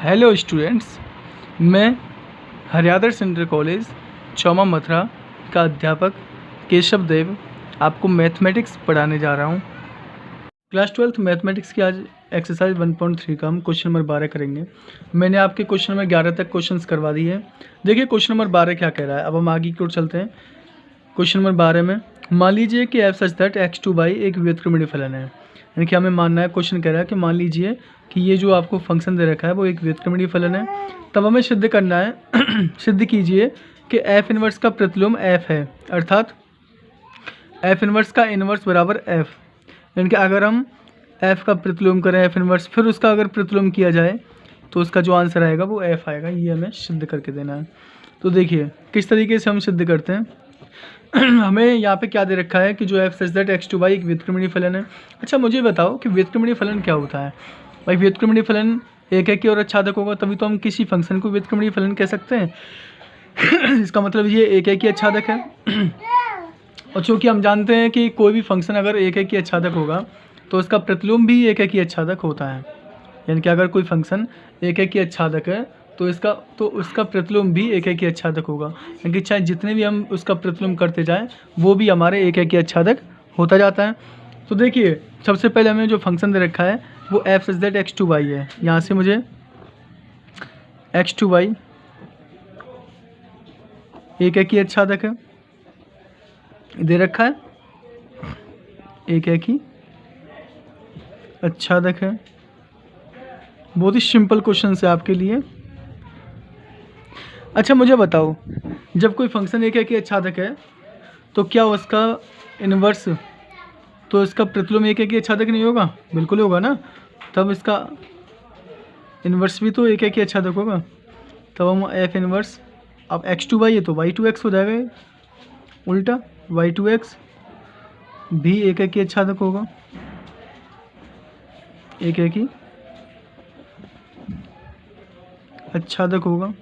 Hello students, मैं हरियादर central college चौमा Mathura का अध्यापक केशव देव आपको मैथमेटिक्स पढ़ाने जा रहा हूँ। क्लास 12th मैथमेटिक्स की आज एक्सरसाइज 1.3 का हम क्वेश्चन नंबर 12 करेंगे। मैंने आपके क्वेश्चन नंबर 11 तक क्वेश्चंस करवा दिए हैं। देखिए क्वेश्चन नंबर 12 क्या कह रहा है। अब हम आगे की ओर चलते हैं। क्वेश्चन नंबर 12 में मान लीजिए कि एफ सच दैट x2y एक व्युत्क्रमणीय फलन है। यानी कि हमें मानना है, क्वेश्चन कह रहा है कि मान लीजिए कि ये जो आपको फंक्शन दे रखा है वो एक व्युत्क्रमणीय फलन है। तब हमें सिद्ध करना है सिद्ध कीजिए कि एफ इनवर्स का प्रतिलोम एफ है, अर्थात एफ इनवर्स का इनवर्स बराबर एफ। यानी कि अगर हम एफ का प्रतिलोम करें एफ इनवर्स, फिर उसका अगर प्रतिलोम किया जाए तो उसका जो आंसर आएगा वो एफ आएगा। ये हमें सिद्ध करके देना है। तो देखिए किस तरीके से हम सिद्ध करते हैं। हमें यहाँ पे क्या दे रखा है कि जो एफ सच दैट x2y एक व्युत्क्रमणीय फलन है। अच्छा मुझे बताओ कि व्युत्क्रमणीय फलन क्या होता है। भाई व्युत्क्रमणीय फलन एक है कि और आच्छादक होगा, तभी तो हम किसी फंक्शन को व्युत्क्रमणीय फलन कह सकते हैं। इसका मतलब ये एक है कि आच्छादक है। और चूँकि हम जानते हैं कि कोई भी फंक्शन अगर एक है कि आच्छादक होगा तो उसका प्रतिलोम भी एक है कि आच्छादक होता है। यानी कि अगर कोई फंक्शन एक है कि आच्छादक है तो उसका प्रतिलोम भी एक है कि आच्छादक होगा। यानी कि चाहे जितने भी हम उसका प्रतिलोम करते जाएं वो भी हमारे एक है कि आच्छादक होता जाता है। तो देखिए सबसे पहले हमें जो फंक्शन दे रखा है वो एफ सच दैट x2y है। यहाँ से मुझे x2y एक है कि आच्छादक है दे रखा है, एक है कि आच्छादक है। बहुत ही सिंपल क्वेश्चन है आपके लिए। अच्छा मुझे बताओ, जब कोई फंक्शन एक है कि आच्छादक है तो क्या उसका इन्वर्स, तो इसका प्रतिलोम एक है कि आच्छादक नहीं होगा? बिल्कुल होगा ना। तब इसका इन्वर्स भी तो एक है कि आच्छादक होगा। तब हम एफ इन्वर्स, अब x2y है तो y2x हो जाएगा, उल्टा y2x भी एक है कि आच्छादक होगा, एक है कि आच्छादक होगा।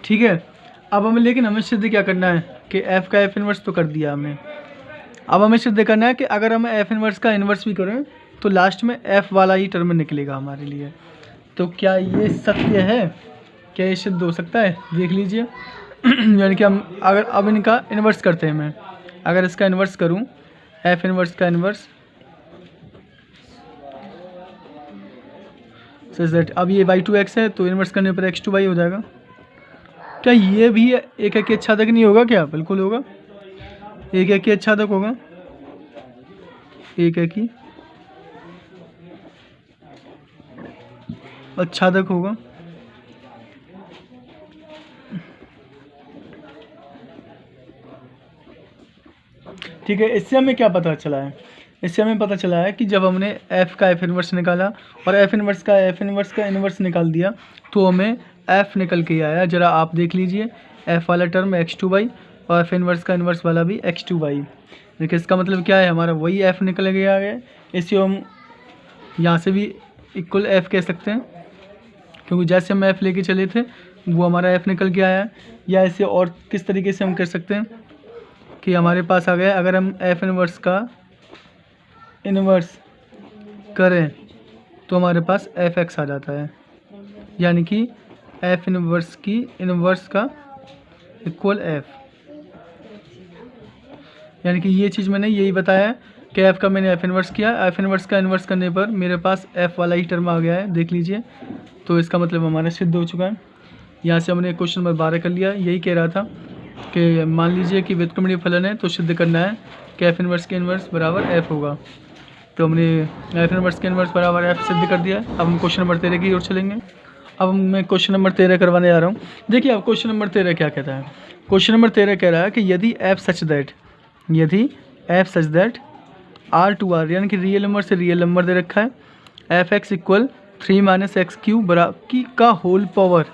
ठीक है। अब हमें लेकिन हमें सिद्ध क्या करना है कि f का एफ इनवर्स तो कर दिया हमने। अब हमें सिद्ध करना है कि अगर हम एफ इनवर्स का इनवर्स भी करें तो लास्ट में f वाला ही टर्म निकलेगा हमारे लिए। तो क्या ये सत्य है? क्या ये सिद्ध हो सकता है? देख लीजिए। यानी कि हम अगर अब इनका इन्वर्स करते हैं, मैं अगर इसका इन्वर्स करूं, एफ इनवर्स का इन्वर्स सच दैट, अब ये y2x है तो इन्वर्स करने पर x2y हो जाएगा। क्या ये भी एक है कि आच्छादक नहीं होगा? क्या बिल्कुल होगा, एक है कि आच्छादक होगा, एक है कि आच्छादक होगा। ठीक है। इससे हमें क्या पता चला है? इससे हमें पता चला है कि जब हमने f का एफ इनवर्स निकाला और एफ इनवर्स का इनवर्स निकाल दिया तो हमें f निकल के आया। ज़रा आप देख लीजिए, f वाला टर्म x2y और एफ इनवर्स का इनवर्स वाला भी x2y। देखिए इसका मतलब क्या है, हमारा वही f निकल के आ गया। इसे हम यहाँ से भी इक्वल f कह सकते हैं, क्योंकि जैसे हम f लेके चले थे वो हमारा f निकल के आया। या इसे और किस तरीके से हम कर सकते हैं कि हमारे पास आ गया, अगर हम एफ इनवर्स का इनवर्स करें तो हमारे पास एफ एक्स आ जाता है। यानी कि एफ इनवर्स की इनवर्स का इक्वल एफ। यानी कि ये चीज़ मैंने यही बताया कि एफ का मैंने एफ इनवर्स किया, एफ इनवर्स का इनवर्स करने पर मेरे पास एफ वाला ही टर्म आ गया है, देख लीजिए। तो इसका मतलब हमारा सिद्ध हो चुका है। यहाँ से हमने क्वेश्चन नंबर 12 कर लिया। यही कह रहा था कि मान लीजिए कि व्युत्क्रमणीय फलन है तो सिद्ध करना है कि एफ इनवर्स के इनवर्स बराबर एफ होगा। तो हमने एफ इनवर्स के इनवर्स बराबर एफ सिद्ध कर दिया। अब हम क्वेश्चन नंबर 13 की ओर चलेंगे। अब मैं क्वेश्चन नंबर 13 करवाने जा रहा हूँ। देखिए अब क्वेश्चन नंबर 13 क्या कहता है। क्वेश्चन नंबर 13 कह रहा है कि यदि F such that R to R, यानी कि रियल नंबर से रियल नंबर दे रखा है, एफ एक्स इक्वल 3 - x³ की का होल पावर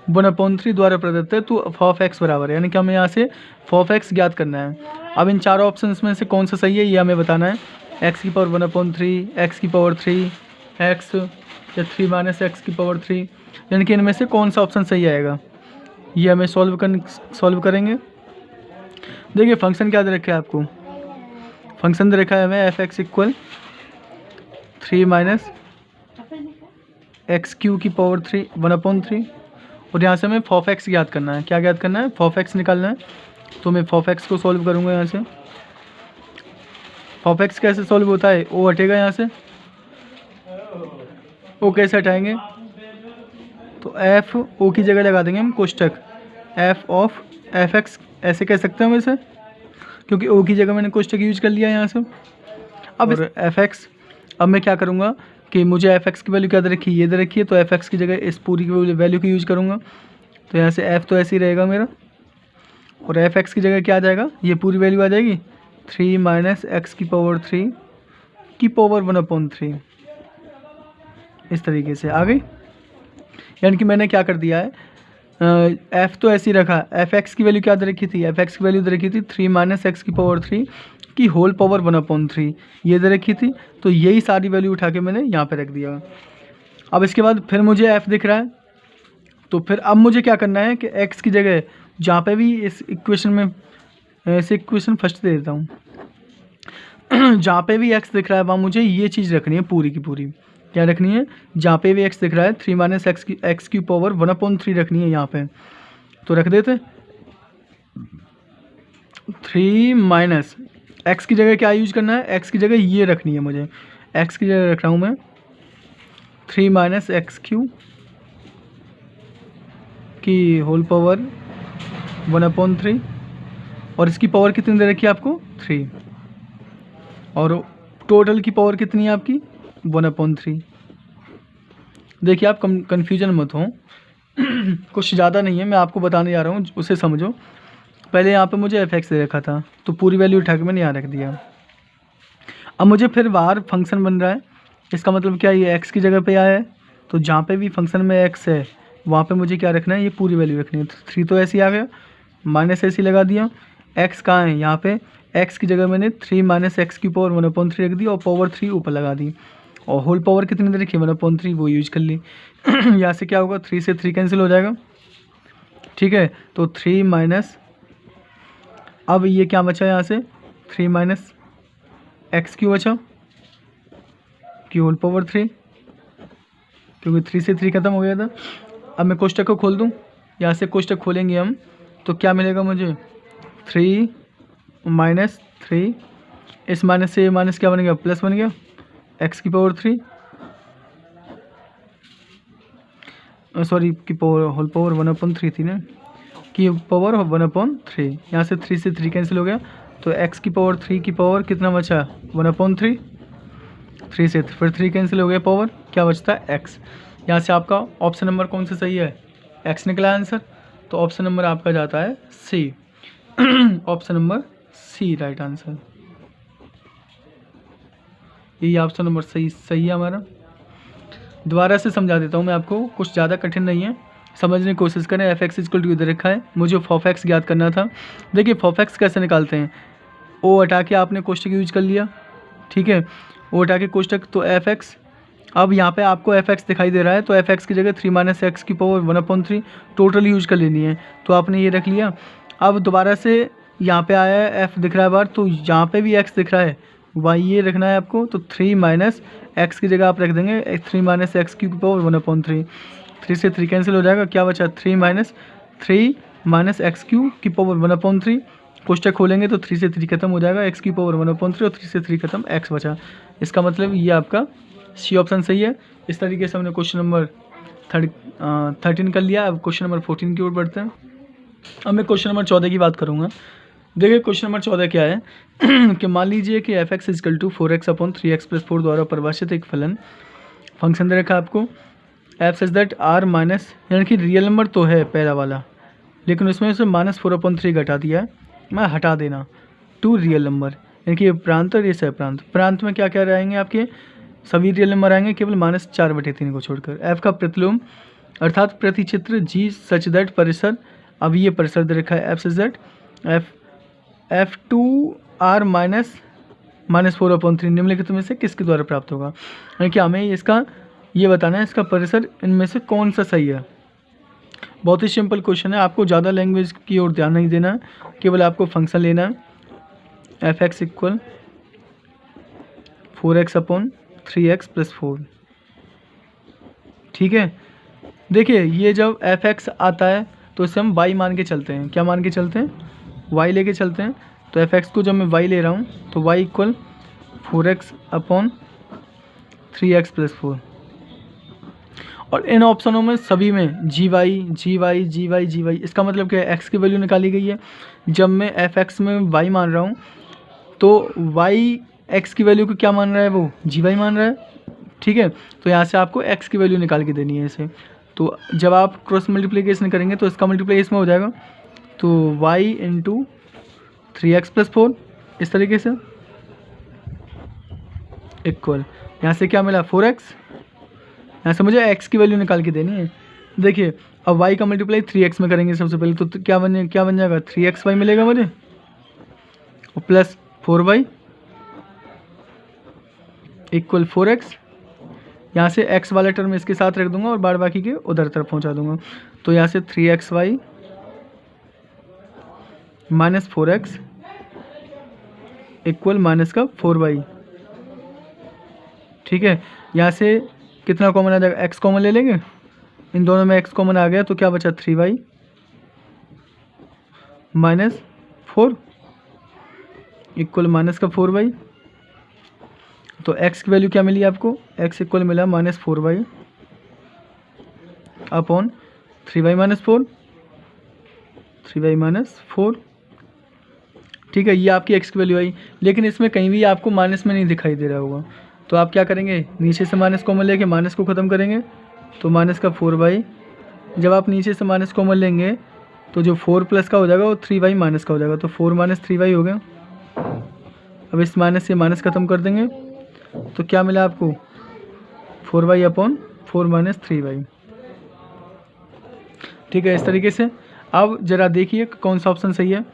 1/3 द्वारा प्रदत्त है तो f x बराबर है। यानी कि हमें यहाँ से f x ज्ञात करना है। अब इन चारों ऑप्शंस में से कौन सा सही है ये हमें बताना है। x की पावर 1/3, x की पावर 3, x या 3 - x³, यानी कि इनमें से कौन सा ऑप्शन सही आएगा ये हमें सॉल्व करेंगे। देखिए फंक्शन क्या दे रखा है आपको, फंक्शन दे रखा है हमें F x equal 3 minus x Q की पावर 3 1/3 और यहाँ से हमें फॉफ एक्स याद करना है। क्या याद करना है? फॉफ एक्स निकालना है। तो मैं फॉफ एक्स को सॉल्व करूँगा यहाँ से। फॉफ एक्स कैसे सॉल्व होता है? ओ हटेगा यहाँ से, ओ कैसे हटाएंगे? तो एफ ओ की जगह लगा देंगे हम कोष्टक एफ ऑफ एफ एक्स, ऐसे कह सकते हैं हम इसे, क्योंकि ओ की जगह मैंने कोष्टक यूज कर लिया यहाँ से। अब एफ एक्स, अब मैं क्या करूँगा कि मुझे एफ एक्स की वैल्यू क्या दे रखी है? ये दे रखी है, तो एफ एक्स की जगह इस पूरी की वैल्यू की यूज करूँगा। तो यहाँ से एफ तो ऐसे ही रहेगा मेरा, और एफ एक्स की जगह क्या आ जाएगा? ये पूरी वैल्यू आ जाएगी 3 माइनस एक्स की पावर 3 की पावर 1/3। इस तरीके से आ गई। यानी कि मैंने क्या कर दिया है, एफ तो ऐसे ही रखा, एफ एक्स की वैल्यू क्या दे रखी थी? एफ एक्स की वैल्यू दे रखी थी 3 माइनस एक्स की पावर 3 की होल पावर 1/3, ये दे रखी थी। तो यही सारी वैल्यू उठा के मैंने यहाँ पे रख दिया। अब इसके बाद फिर मुझे एफ दिख रहा है, तो फिर अब मुझे क्या करना है कि एक्स की जगह जहाँ पे भी इस इक्वेशन में, ऐसे इक्वेशन फर्स्ट दे देता हूँ, जहाँ पे भी एक्स दिख रहा है वहाँ मुझे ये चीज़ रखनी है पूरी की पूरी। क्या रखनी है? जहाँ पे भी एक्स दिख रहा है 3 माइनस एक्स की पावर 1/3 रखनी है यहाँ पे। तो रख देते 3 माइनस एक्स की जगह क्या यूज करना है? एक्स की जगह ये रखनी है मुझे। एक्स की जगह रख रहा हूँ मैं 3 माइनस एक्स क्यू की होल पावर 1/3, और इसकी पावर कितनी दे रखी है आपको? 3, और टोटल की पावर कितनी है आपकी? 1/3। देखिए आप कन्फ्यूजन मत हो, कुछ ज़्यादा नहीं है, मैं आपको बताने जा रहा हूँ, उसे समझो। पहले यहाँ पे मुझे एफ एक्स दे रखा था, तो पूरी वैल्यू उठा के मैंने यहाँ रख दिया। अब मुझे फिर बाहर फंक्शन बन रहा है, इसका मतलब क्या, ये एक्स की जगह पे आया है, तो जहाँ पे भी फंक्शन में एक्स है वहाँ पे मुझे क्या रखना है? ये पूरी वैल्यू रखनी है। तो 3 तो ऐसे ही आ गया, माइनस ऐसे ही लगा दिया। एक्स कहाँ है? यहाँ पे एक्स की जगह मैंने 3 माइनस एक्स की पावर 1/3 रख दी, और पावर 3 ऊपर लगा दी, और होल पावर कितनी दे रखी है? 1/3, वो यूज कर ली। यहाँ से क्या होगा? 3 से 3 कैंसिल हो जाएगा, ठीक है। तो 3 माइनस, अब ये क्या बचा यहाँ से? 3 माइनस एक्स क्यू बचा की होल पावर 3, क्योंकि 3 से 3 खत्म हो गया था। अब मैं कोष्टक को खोल दूँ, यहाँ से कोष्टक खोलेंगे हम, तो क्या मिलेगा मुझे? 3 माइनस 3, इस माइनस से ये माइनस क्या बन गया? प्लस बन गया, एक्स की पावर 3, सॉरी की पावर होल पावर 1/3 थी ना, की पावर 1/3। यहाँ से 3 से 3 कैंसिल हो गया, तो एक्स की पावर 3 की पावर कितना बचा? 1/3। 3 से फिर 3 कैंसिल हो गया, पावर क्या बचता है? एक्स। यहाँ से आपका ऑप्शन नंबर कौन सा सही है? एक्स निकला आंसर। तो ऑप्शन नंबर आपका जाता है C. Option number C right answer. यही ऑप्शन नंबर सही है हमारा। दोबारा से समझा देता हूँ मैं आपको, कुछ ज़्यादा कठिन नहीं है, समझने की कोशिश करें। एफ एक्स इक्वल टू इधर रखा है, मुझे फॉफ एक्स याद करना था। देखिए फॉफ एक्स कैसे निकालते हैं, ओ हटा के आपने कोष्टक यूज कर लिया, ठीक है, ओ हटा के कोष्टक, तो एफ एक्स, अब यहाँ पे आपको एफ एक्स दिखाई दे रहा है, तो एफ एक्स की जगह 3 माइनस एक्स की पावर 1/3 टोटल यूज कर लेनी है, तो आपने ये रख लिया। अब दोबारा से यहाँ पे आया है, एफ दिख रहा है बाहर, तो यहाँ पे भी एक्स दिख रहा है, वाई ये रखना है आपको, तो 3 माइनस एक्स की जगह आप रख देंगे 3 माइनस एक्स की पावर 1/3। 3 से 3 कैंसिल हो जाएगा, क्या बचा? 3 माइनस एक्स क्यू की पावर 1/3। कोष्टक खोलेंगे तो 3 से 3 खत्म हो जाएगा, एक्स की पावर 1/3 और 3 से 3 खत्म, एक्स बचा। इसका मतलब ये आपका सी ऑप्शन सही है। इस तरीके से हमने क्वेश्चन नंबर 13 कर लिया। अब क्वेश्चन नंबर 14 की ओर बढ़ते हैं। अब मैं क्वेश्चन नंबर 14 की बात करूँगा। देखिए क्वेश्चन नंबर 14 क्या है कि मान लीजिए कि F x is equal to 4x/3x+4 द्वारा परिभाषित एक फंक्शन दे रखा है आपको, F such that R minus, यानी कि रियल नंबर तो है पहला वाला, लेकिन उसमें से -4/3 घटा दिया है, मैं हटा देना, टू रियल नंबर, यानी कि ये प्रांत और ये सह प्रांत में क्या क्या रहेंगे आपके? सभी रियल नंबर आएंगे केवल -4/3 को छोड़कर। एफ का प्रतिलोम अर्थात प्रतिचित्र जी सच दैट परिसर, अब ये परिसर दे रखा है एफ सच दैट F2R -4/3 निम्नलिखित में से किसके द्वारा प्राप्त होगा, यानी कि हमें इसका ये बताना है इसका परिसर इनमें से कौन सा सही है। बहुत ही सिंपल क्वेश्चन है, आपको ज़्यादा लैंग्वेज की ओर ध्यान नहीं देना है, केवल आपको फंक्शन लेना है। F x equal 4x upon 3x plus 4। ठीक है, देखिए ये जब fx आता है तो इसे हम y मान के चलते हैं। क्या मान के चलते हैं? y लेके चलते हैं। तो fx को जब मैं y ले रहा हूँ तो y equal 4x upon 3x plus 4। और इन ऑप्शनों में सभी में gy gy gy gy, इसका मतलब क्या है? x की वैल्यू निकाली गई है। जब मैं fx में y मान रहा हूँ तो y x की वैल्यू को क्या मान रहा है? वो gy मान रहा है। ठीक है, तो यहाँ से आपको x की वैल्यू निकाल के देनी है इसे। तो जब आप क्रॉस मल्टीप्लिकेशन करेंगे तो इसका मल्टीप्लाई इसमें हो जाएगा, तो y इंटू 3x प्लस 4 इस तरीके से इक्वल, यहाँ से क्या मिला? 4x। यहाँ से मुझे x की वैल्यू निकाल के देनी है। देखिए अब y का मल्टीप्लाई 3x में करेंगे सबसे पहले, तो क्या बन जाएगा? 3xy मिलेगा मुझे और प्लस 4y इक्वल 4x। यहाँ से x वाला टर्म इसके साथ रख दूंगा और बाद बाकी के उधर तरफ पहुँचा दूंगा। तो यहाँ से 3xy minus 4x equal minus का 4y। ठीक है, यहाँ से कितना कॉमन आ जाएगा? x कॉमन ले लेंगे, इन दोनों में x कॉमन आ गया तो क्या बचा? 3y माइनस 4 इक्वल माइनस का 4y। तो x की वैल्यू क्या मिली आपको? x इक्वल मिला minus 4y upon 3y minus 4, 3y minus 4। ठीक है, ये आपकी x की वैल्यू आई, लेकिन इसमें कहीं भी आपको माइनस में नहीं दिखाई दे रहा होगा। तो आप क्या करेंगे? नीचे से माइनस कॉमन लेके माइनस को ख़त्म करेंगे, तो माइनस का 4y। जब आप नीचे से माइनस कॉमन लेंगे तो जो 4 प्लस का हो जाएगा वो 3y माइनस का हो जाएगा, तो 4 माइनस 3y हो गया। अब इस माइनस से माइनस ख़त्म कर देंगे तो क्या मिला आपको? 4y upon 4 minus 3y। ठीक है, इस तरीके से। अब ज़रा देखिए कौन सा ऑप्शन सही है।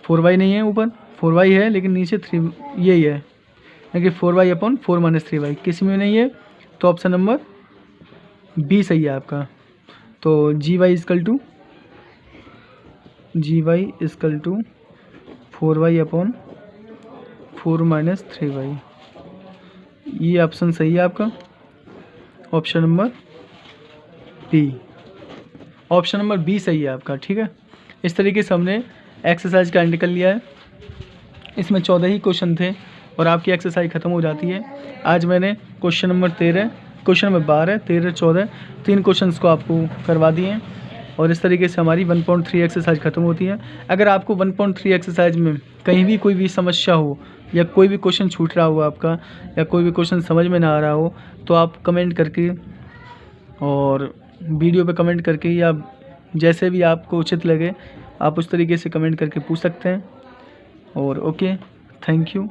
4y नहीं है, ऊपर 4y है लेकिन नीचे 3 यही है, यानी कि 4y अपॉन 4 माइनस 3y किसी में नहीं है, तो ऑप्शन नंबर बी सही है आपका। तो gy equal to 4y upon 4 minus 3y, ये ऑप्शन सही है आपका, option number B. Option number B सही है आपका। ठीक है, इस तरीके से हमने एक्सरसाइज का एंड कर लिया है। इसमें 14 ही क्वेश्चन थे और आपकी एक्सरसाइज ख़त्म हो जाती है। आज मैंने question number 13, question number 12, 13, 14 3 questions को आपको करवा दिए हैं और इस तरीके से हमारी 1.3 एक्सरसाइज ख़त्म होती है। अगर आपको 1.3 एक्सरसाइज में कहीं भी कोई भी समस्या हो या कोई भी क्वेश्चन छूट रहा हो आपका, या कोई भी क्वेश्चन समझ में ना आ रहा हो, तो आप कमेंट करके और वीडियो पे कमेंट करके या जैसे भी आपको उचित लगे आप उस तरीके से कमेंट करके पूछ सकते हैं। और ओके, थैंक यू।